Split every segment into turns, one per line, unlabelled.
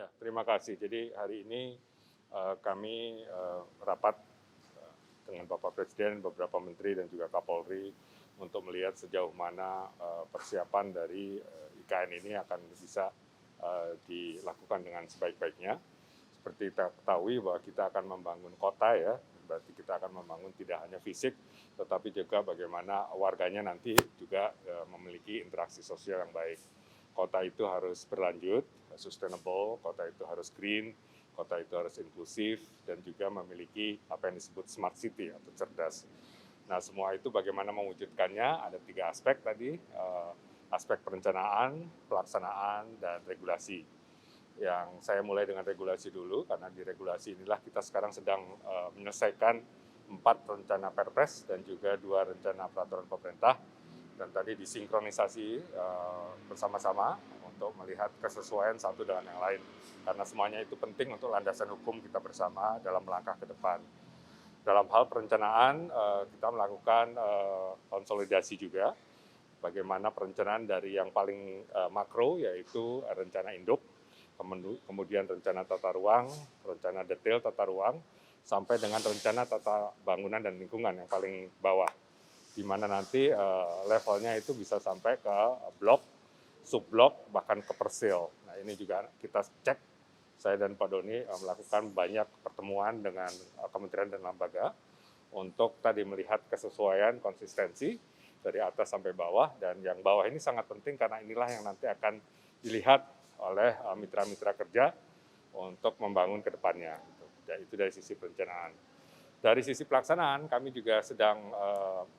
Ya, terima kasih. Jadi hari ini kami rapat dengan Bapak Presiden, beberapa menteri dan juga Kapolri untuk melihat sejauh mana persiapan dari IKN ini akan bisa dilakukan dengan sebaik-baiknya. Seperti kita ketahui bahwa kita akan membangun kota ya, berarti kita akan membangun tidak hanya fisik, tetapi juga bagaimana warganya nanti juga memiliki interaksi sosial yang baik. Kota itu harus berlanjut, sustainable, kota itu harus green, kota itu harus inklusif, dan juga memiliki apa yang disebut smart city atau cerdas. Nah, semua itu bagaimana mewujudkannya, ada 3 aspek tadi, aspek perencanaan, pelaksanaan, dan regulasi. Yang saya mulai dengan regulasi dulu, karena di regulasi inilah kita sekarang sedang menyelesaikan 4 rencana Perpres dan juga 2 rencana peraturan pemerintah, dan tadi disinkronisasi bersama-sama untuk melihat kesesuaian satu dengan yang lain, karena semuanya itu penting untuk landasan hukum kita bersama dalam melangkah ke depan. Dalam hal perencanaan, kita melakukan konsolidasi juga, bagaimana perencanaan dari yang paling makro, yaitu rencana induk, kemudian rencana tata ruang, rencana detail tata ruang, sampai dengan rencana tata bangunan dan lingkungan yang paling bawah, di mana nanti levelnya itu bisa sampai ke blok, subblok, bahkan ke persil. Nah, ini juga kita cek, saya dan Pak Doni melakukan banyak pertemuan dengan kementerian dan lembaga untuk tadi melihat kesesuaian, konsistensi dari atas sampai bawah, dan yang bawah ini sangat penting karena inilah yang nanti akan dilihat oleh mitra-mitra kerja untuk membangun ke depannya. Itu dari sisi perencanaan. Dari sisi pelaksanaan, kami juga sedang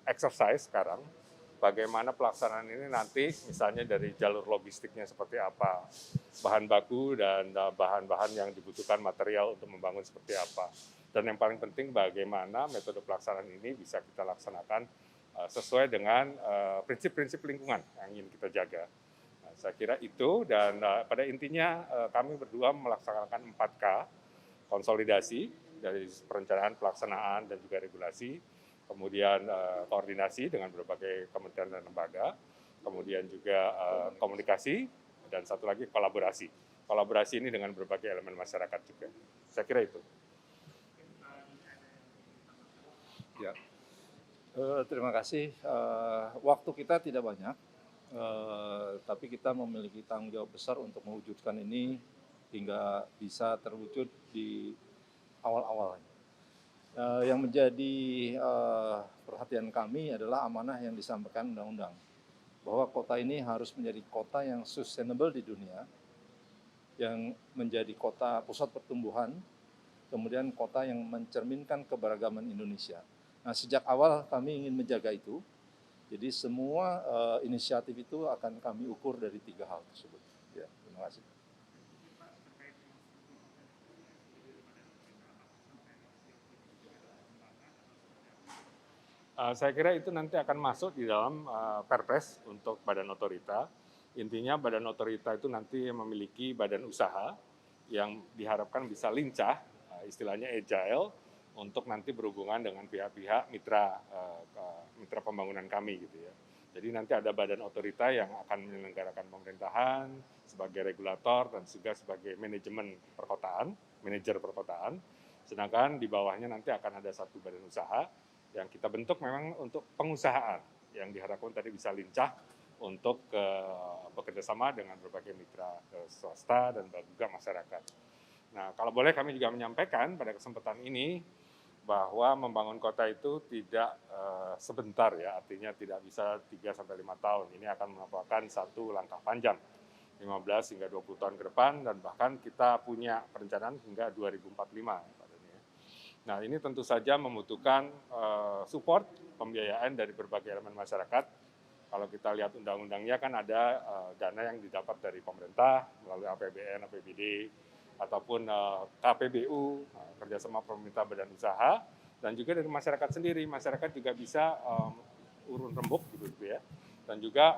exercise sekarang, bagaimana pelaksanaan ini nanti, misalnya dari jalur logistiknya seperti apa, bahan baku dan bahan-bahan yang dibutuhkan material untuk membangun seperti apa. Dan yang paling penting bagaimana metode pelaksanaan ini bisa kita laksanakan sesuai dengan prinsip-prinsip lingkungan yang ingin kita jaga. Nah, saya kira itu, dan pada intinya kami berdua melaksanakan 4K, konsolidasi dari perencanaan, pelaksanaan, dan juga regulasi, kemudian koordinasi dengan berbagai kementerian dan lembaga, kemudian juga komunikasi, dan satu lagi kolaborasi. Kolaborasi ini dengan berbagai elemen masyarakat juga. Saya kira itu.
Ya, terima kasih. Waktu kita tidak banyak, tapi kita memiliki tanggung jawab besar untuk mewujudkan ini hingga bisa terwujud di awal-awalnya. Yang menjadi perhatian kami adalah amanah yang disampaikan undang-undang, bahwa kota ini harus menjadi kota yang sustainable di dunia, yang menjadi kota pusat pertumbuhan, kemudian kota yang mencerminkan keberagaman Indonesia. Nah, sejak awal kami ingin menjaga itu, jadi semua inisiatif itu akan kami ukur dari 3 hal tersebut. Ya, terima kasih.
Saya kira itu nanti akan masuk di dalam Perpres untuk badan otorita. Intinya badan otorita itu nanti memiliki badan usaha yang diharapkan bisa lincah, istilahnya agile, untuk nanti berhubungan dengan pihak-pihak mitra pembangunan kami gitu ya. Jadi nanti ada badan otorita yang akan menyelenggarakan pemerintahan sebagai regulator dan juga sebagai manajemen perkotaan, manajer perkotaan. Sedangkan di bawahnya nanti akan ada satu badan usaha yang kita bentuk memang untuk pengusahaan yang diharapkan tadi bisa lincah untuk bekerja sama dengan berbagai mitra swasta dan juga masyarakat. Nah, kalau boleh kami juga menyampaikan pada kesempatan ini bahwa membangun kota itu tidak sebentar ya, artinya tidak bisa 3-5 tahun. Ini akan merupakan satu langkah panjang, 15 hingga 20 tahun ke depan, dan bahkan kita punya perencanaan hingga 2045. Nah, ini tentu saja membutuhkan support, pembiayaan dari berbagai elemen masyarakat. Kalau kita lihat undang-undangnya kan ada dana yang didapat dari pemerintah melalui APBN, APBD, ataupun KPBU, kerjasama pemerintah badan usaha, dan juga dari masyarakat sendiri. Masyarakat juga bisa urun rembuk gitu ya. Dan juga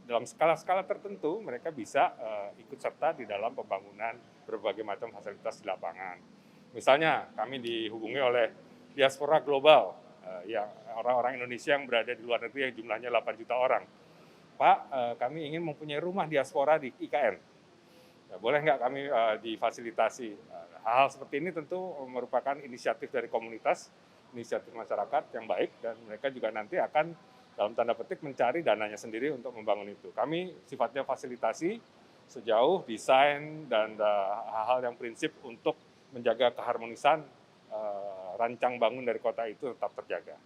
dalam skala-skala tertentu mereka bisa ikut serta di dalam pembangunan berbagai macam fasilitas di lapangan. Misalnya kami dihubungi oleh diaspora global, yang orang-orang Indonesia yang berada di luar negeri yang jumlahnya 8 juta orang. Pak, kami ingin mempunyai rumah diaspora di IKN. Ya, boleh nggak kami difasilitasi? Hal-hal seperti ini tentu merupakan inisiatif dari komunitas, inisiatif masyarakat yang baik, dan mereka juga nanti akan dalam tanda petik mencari dananya sendiri untuk membangun itu. Kami sifatnya fasilitasi sejauh desain dan hal-hal yang prinsip untuk menjaga keharmonisan rancang bangun dari kota itu tetap terjaga.